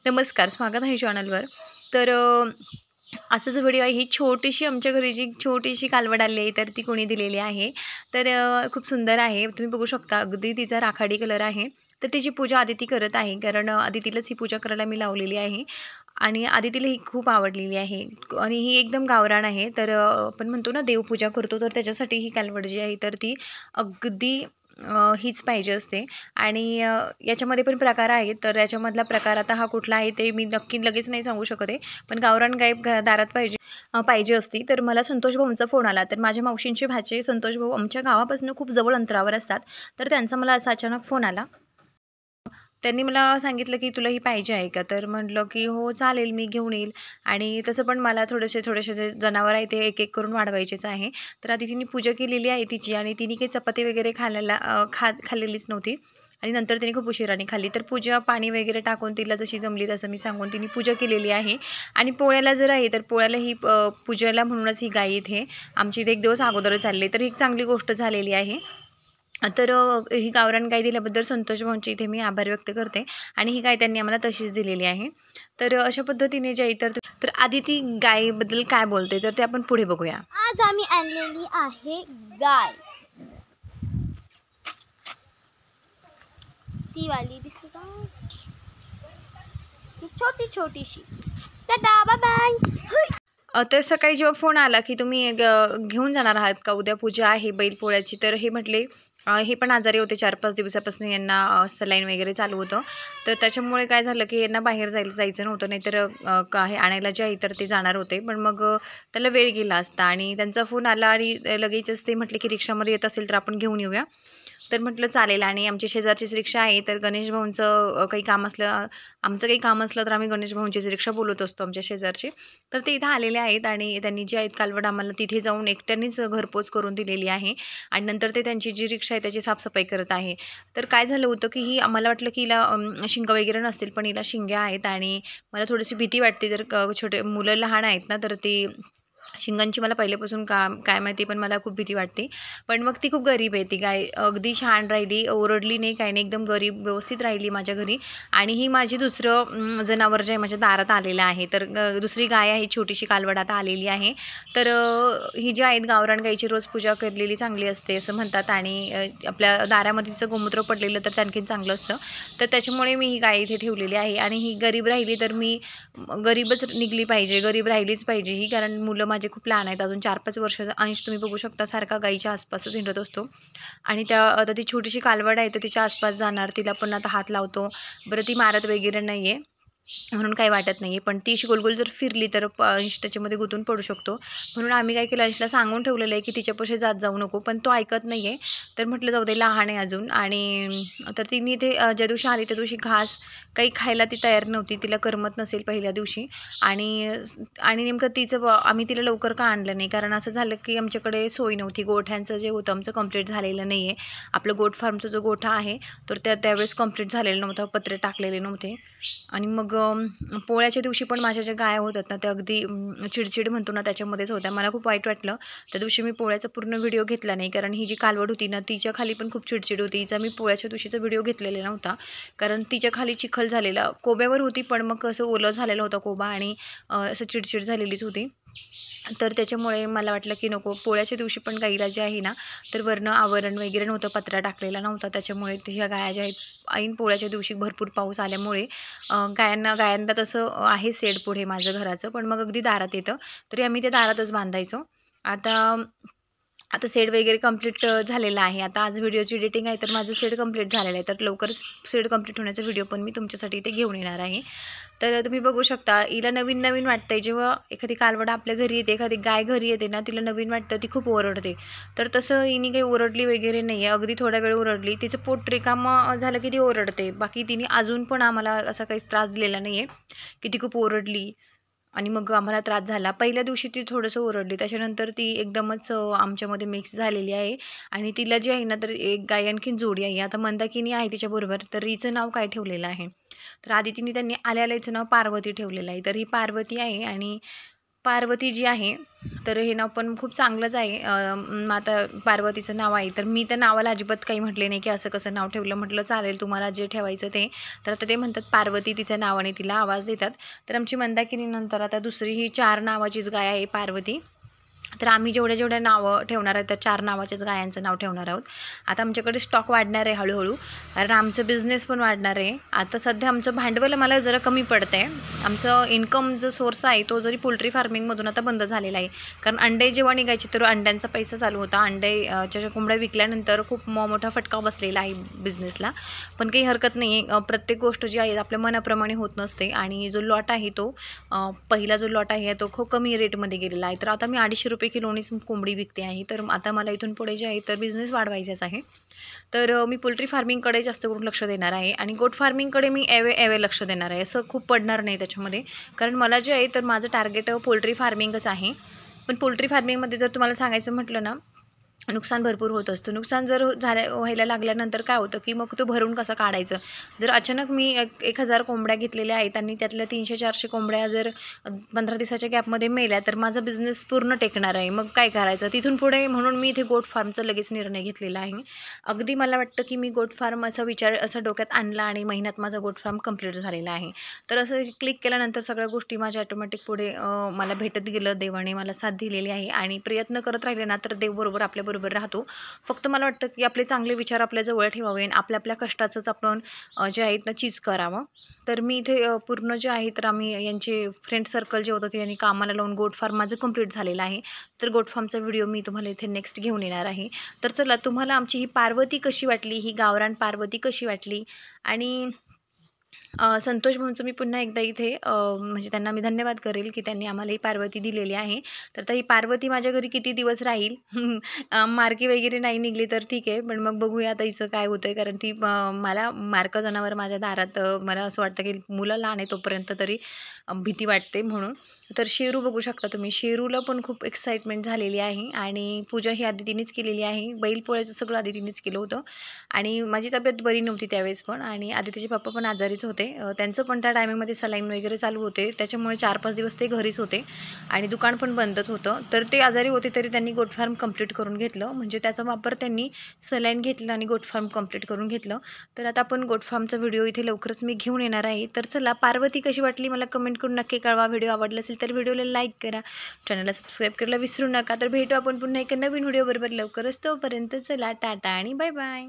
नमस्कार, स्वागत आहे चॅनलवर. तर असंच व्हिडिओ आहे. ही छोटीशी आमच्या घरी जी छोटीशी कालवड आली आहे, तर ती कोणी दिलेली आहे. तर खूप सुंदर आहे. तुम्ही बघू शकता अगदी तिचा राखाडी कलर आहे. तर तिची पूजा आदिती करत आहे, कारण आदितीलाच ही पूजा करायला मी लावलेली आहे आणि आदितीला ही खूप आवडलेली आहे आणि ही एकदम गावरान आहे. तर आपण म्हणतो ना देवपूजा करतो, तर त्याच्यासाठी ही कालवड जी आहे तर ती अगदी हीच पाहिजे असते. आणि याच्यामध्ये पण प्रकार आहेत. तर याच्यामधला प्रकार आता हा कुठला आहे ते मी नक्की लगेच नाही सांगू शकत आहे. पण गावरान गाय दारात पाहिजे असती. तर मला संतोष भाऊंचा फोन आला. तर माझ्या मावशींचे भाचे संतोष भाऊ आमच्या गावापासून खूप जवळ अंतरावर असतात. तर त्यांचा मला असा अचानक फोन आला. त्यांनी मला सांगितलं, की "तुला ही पाहिजे आहे का?" तर म्हटलं, की "हो चालेल, मी घेऊन येईल." आणि तसं पण मला थोडेसे जे जनावर आहे ते एक-एक करून वाढवायचेच आहे. तर आधी तिने पूजा केलेली आहे तिची आणि तिने काही चपाती वगैरे खाल्लेलीच नव्हती आणि नंतर तिने खूप उशिराने खाल्ली. तर पूजा पाणी वगैरे टाकून तिला जशी जमली तसं मी सांगून तिने पूजा केलेली आहे. आणि पोळ्याला जर आहे तर पोळ्याला ही पूजेला म्हणूनच ही गाय इथे आमची इथे 1 दिवस अगोदरच चालली. तर ही एक चांगली गोष्ट झालेली आहे. तर ही गावरान गाय दिल्याबद्दल संतोष भाऊंचे इथे मी आभार व्यक्त करते आणि ही गाय त्यांनी आम्हाला तशीच दिलेली आहे. तर अशा पद्धतीने जे तर आधी ती गायबद्दल काय बोलते तर ते आपण पुढे बघूया. आज आम्ही आणलेली आहे गाय. ती वाली दिसली का? ती छोटीशी. Tata, bye bye. तर सकाळी जेव्हा फोन आला की तुम्ही घेऊन जाणार आहात का, उद्या पूजा आहे बैलपोळ्याची, तर हे म्हटले हे पण आजारी होते 4-5 दिवसापासून यांना सलाईन वगैरे चालू होतं. तर त्याच्यामुळे काय झालं की यांना बाहेर जायचं नव्हतं, नाहीतर काय आणायला जे आहे तर ते जाणार होते. पण मग त्याला वेळ गेला असता आणि त्यांचा फोन आला आणि लगेचच ते म्हटले की रिक्षामध्ये येत असेल तर आपण घेऊन येऊया. तर म्हटलं चालेल. आणि आमची शेजारचीच रिक्षा आहे. तर गणेश भाऊंचं काही काम असलं, आमचं काही काम असलं तर आम्ही गणेश भाऊंचीच रिक्षा बोलवत असतो आमच्या शेजारची. तर ते इथं आलेले आहेत आणि त्यांनी जी आहेत कालवड आम्हाला तिथे जाऊन एकट्यानेच घरपोच करून दिलेली आहे आणि नंतर ते त्यांची जी रिक्षा आहे त्याची साफसफाई करत आहे. तर काय झालं होतं की ही आम्हाला वाटलं की हिला शिंग वगैरे नसतील, पण हिला शिंग्या आहेत आणि मला थोडीशी भीती वाटते. जर छोटे मुलं लहान आहेत ना, तर ती शिंगांची मला पहिल्यापासून काय माहिती, पण मला खूप भीती वाटते. पण मग ती खूप गरीब आहे ती गाय. अगदी छान राहिली, ओरडली नाही, काही नाही, एकदम गरीब व्यवस्थित राहिली माझ्या घरी. आणि ही माझी दुसरं जनावर जे आहे माझ्या दारात आलेलं आहे. तर दुसरी गाय आहे, छोटीशी कालवड आता आलेली आहे. तर ही जी आहेत गावरान गाईची रोज पूजा केलेली चांगली असते असं म्हणतात आणि आपल्या दारामध्ये तिचं गोमूत्र पडलेलं तर ते आणखीन चांगलं असतं. तर त्याच्यामुळे मी ही गाय इथे ठेवलेली आहे आणि ही गरीब राहिली तर मी गरीबच निघली पाहिजे, गरीब राहिलीच पाहिजे ही, कारण मुलं माझे खूप लहान आहेत. अजून 4-5 वर्षाचा अंश तुम्ही बघू शकता सारखा गाईच्या आसपासच हिंडत असतो. आणि आता ती छोटीशी कालवड आहे तर तिच्या आसपास जाणार, तिला पण आता हात लावतो. बरं ती मारत वगैरे नाही आहे म्हणून काही वाटत नाही आहे. पण ती अशी गोल जर फिरली तर अंश त्याच्यामध्ये गुंतून पडू शकतो. म्हणून आम्ही काय केलं, अंशला सांगून ठेवलेलं आहे की तिच्यापाशी जात जाऊ नको, पण तो ऐकत नाही आहे. तर म्हटलं जाऊ दे, लहान आहे अजून. आणि तर तिने इथे ज्या दिवशी आली त्या दिवशी घास काही खायला ती तयार नव्हती, तिला करमत नसेल पहिल्या दिवशी. आणि आणि नेमकं आम्ही तिला लवकर का आणलं नाही, कारण असं झालं की आमच्याकडे सोय नव्हती. गोठ्यांचं जे होतं आमचं कंप्लीट झालेलं नाही आहे. आपलं गोट फार्मचा जो गोठा आहे तर त्यावेळेस कंप्लीट झालेलं नव्हतं, पत्रे टाकलेले नव्हते. आणि मग पोळ्याच्या दिवशी पण माझ्या ज्या गाया होतात ना त्या अगदी चिडचिड म्हणतो ना त्याच्यामध्येच होत्या. मला खूप वाईट वाटलं. त्या दिवशी मी पोळ्याचा पूर्ण व्हिडिओ घेतला नाही, कारण ही जी कालवड होती ना तिच्या खाली पण खूप चिडचिड होती. हिचा मी पोळ्याच्या दिवशीचा व्हिडिओ घेतलेला नव्हता, कारण तिच्या खाली चिखल झालेला. कोब्यावर होती पण मग असं ओलं झालेलं होतं कोबा आणि असं चिडचिड झालेलीच होती. तर त्याच्यामुळे मला वाटलं की नको, पोळ्याच्या दिवशी पण गाईला जे आहे ना तर वरनं आवरण वगैरे नव्हतं, पत्रा टाकलेला नव्हता. त्याच्यामुळे ह्या गाया ज्या आहेत ऐन पोळ्याच्या दिवशी भरपूर पाऊस आल्यामुळे गायांना तसं आहे शेड पुढे माझं घराचं, पण मग अगदी दारात येतं, तरी आम्ही ते दारातच बांधायचो. आता शेड वगैरे कंप्लीट झालेलं आहे. आता आज व्हिडिओची एडिटिंग आहे तर माझं शेड कंप्लीट झालेलं आहे. तर लवकरच शेड कंप्लीट होण्याचा व्हिडिओ पण मी तुमच्यासाठी इथे घेऊन येणार आहे. तर तुम्ही बघू शकता हिला नवीन वाटतंय. जेव्हा एखादी कालवड आपल्या घरी येते, एखादी गाय घरी येते ना, तिला नवीन वाटतं, ती खूप ओरडते. तर तसं हिने काही ओरडली वगैरे नाही आहे. अगदी थोडा वेळ ओरडली, तिचं पोट रिकामं झालं की ती ओरडते. बाकी तिने अजून पण आम्हाला असा काहीच त्रास दिलेला नाही आहे की ती खूप ओरडली आणि मग आम्हाला त्रास झाला. पहिल्या दिवशी ती थोडंसं ओरडली, त्याच्यानंतर ती एकदमच आमच्यामध्ये मिक्स झालेली आहे. आणि तिला जी आहे ना तर एक गाय आणखीन जोडी आहे. आता मंदाकिनी आहे तिच्याबरोबर. तर हिचं नाव काय ठेवलेलं आहे, तर आदितीने त्यांनी आल्याला हिचं नाव पार्वती ठेवलेलं आहे. तर ही पार्वती आहे आणि पार्वती जी आहे तर हे नाव पण खूप चांगलंच आहे. आता पार्वतीचं नाव आहे तर मी त्या नावाला अजिबात काही म्हटले नाही की असं कसं नाव ठेवलं. म्हटलं चालेल तुम्हाला जे ठेवायचं ते. तर आता ते म्हणतात पार्वती तिच्या नावाने तिला आवाज देतात. तर आमची मंदाकिनीनंतर आता दुसरी ही 4 नावाचीच गाय आहे पार्वती. तर आम्ही जेवढ्या नावं ठेवणार आहे तर 4 नावाच्याच गायांचं नाव ठेवणार आहोत. आता आमच्याकडे स्टॉक वाढणार आहे हळूहळू, कारण आमचं बिझनेस पण वाढणार आहे. आता सध्या आमचं भांडवल मला जरा कमी पडतं आहे. आमचं इन्कम जो सोर्स आहे तो जरी पोल्ट्री फार्मिंगमधून आता बंद झालेला आहे. कारण अंडे जेव्हा निघायचे तर अंड्यांचा पैसा चालू होता. अंड्याच्या कोंबड्या विकल्यानंतर खूप मोठा फटका बसलेला आहे बिझनेसला. पण काही हरकत नाही आहे. प्रत्येक गोष्ट जी आहे आपल्या मनाप्रमाणे होत नसते आणि जो लॉट आहे तो पहिला जो लॉट आहे तो खूप कमी रेटमध्ये गेलेला आहे. तर आता मी 250 रुपये किलोनीच कोंबडी विकते आहे. तर आता मला इथून पुढे जे आहे तर बिझनेस वाढवायचाच आहे. तर मी पोल्ट्री फार्मिंगकडे जास्त करून लक्ष देणार आहे आणि गोट फार्मिंगकडे मी एवे लक्ष देणार आहे. असं खूप पडणार नाही त्याच्यामध्ये, कारण मला जे आहे तर माझं टार्गेट पोल्ट्री फार्मिंगच आहे. पण पोल्ट्री फार्मिंगमध्ये जर तुम्हाला सांगायचं म्हटलं ना, नुकसान भरपूर होत असतं. नुकसान जर व्हायला लागल्यानंतर काय होतं की मग तो भरून कसं काढायचं. जर अचानक मी 1000 कोंबड्या घेतलेल्या आहेत आणि त्यातल्या 300-400 कोंबड्या जर 15 दिवसाच्या गॅपमध्ये मेल्या तर माझा बिझनेस पूर्ण टेकणार आहे. मग काय करायचं तिथून पुढे. म्हणून मी इथे गोट फार्मचा लगेच निर्णय घेतलेला आहे. अगदी मला वाटतं की मी गोट फार्म असा विचार असा डोक्यात आणला आणि महिन्यात माझा गोट फार्म कंप्लीट झालेला आहे. तर असं क्लिक केल्यानंतर सगळ्या गोष्टी माझ्या ऑटोमॅटिक पुढे मला भेटत गेलं. देवाने मला साथ दिलेली आहे आणि प्रयत्न करत राहिले ना तर देव बरोबर आपल्याबरोबर राहतो. फक्त मला वाटतं की आपले चांगले विचार आपल्या जवळ ठेवावे आणि आपल्या कष्टाचंच आपण जे आहेत ना चीज करावं. तर मी इथे पूर्ण जे आहे तर आम्ही यांचे फ्रेंड सर्कल जे होतं ते यांनी कामाला लावून गोट फार्म माझं कंप्लीट झालेलं आहे. तर गोट फार्मचा व्हिडिओ मी तुम्हाला इथे नेक्स्ट घेऊन येणार आहे. तर चला, तुम्हाला आमची ही पार्वती कशी वाटली, ही गावरान पार्वती कशी वाटली आणि संतोष भाऊंचं मी पुन्हा एकदा इथे म्हणजे त्यांना मी धन्यवाद करेल की त्यांनी आम्हाला ही पार्वती दिलेली आहे. तर आता ही पार्वती माझ्या घरी किती दिवस राहील मार्की वगैरे नाही निघली तर ठीक आहे, पण मग बघूया आता हिचं काय होतं आहे. कारण ती मला मार्क जनावर माझ्या दारात मला असं वाटतं की मुलं लहान आहे तोपर्यंत तरी भीती वाटते म्हणून. तर शेरू बघू शकता तुम्ही, शेरूला पण खूप एक्साइटमेंट झालेली आहे आणि पूजा ही आधी तिनेच केलेली आहे. बैलपोळ्याचं सगळं आधी तिनेच केलं होतं आणि माझी तब्येत बरी नव्हती त्यावेळेस पण, आणि आधी तिचे पप्पा पण आजारीच होते. त्यांचं पण त्या टायमिंगमध्ये सलाईन वगैरे चालू होते, त्याच्यामुळे 4-5 दिवस ते घरीच होते आणि दुकान पण बंदच होतं. तर ते आजारी होते तरी त्यांनी गोट फार्म कंप्लीट करून घेतलं. म्हणजे त्याचा वापर त्यांनी सलाईन घेतलं आणि गोट फार्म कंप्लीट करून घेतलं. तर आता आपण गोट फार्मचा व्हिडिओ इथे लवकरच मी घेऊन येणार आहे. तर चला, पार्वती कशी वाटली मला कमेंट करून नक्की कळवा. व्हिडिओ आवडला असेल तर व्हिडिओला लाईक करा, चॅनलला सबस्क्राईब करायला विसरू नका. तर भेटू आपण पुन्हा एका नवीन व्हिडिओ बरोबर लवकरच. तोपर्यंत चला, टाटा आणि बाय बाय.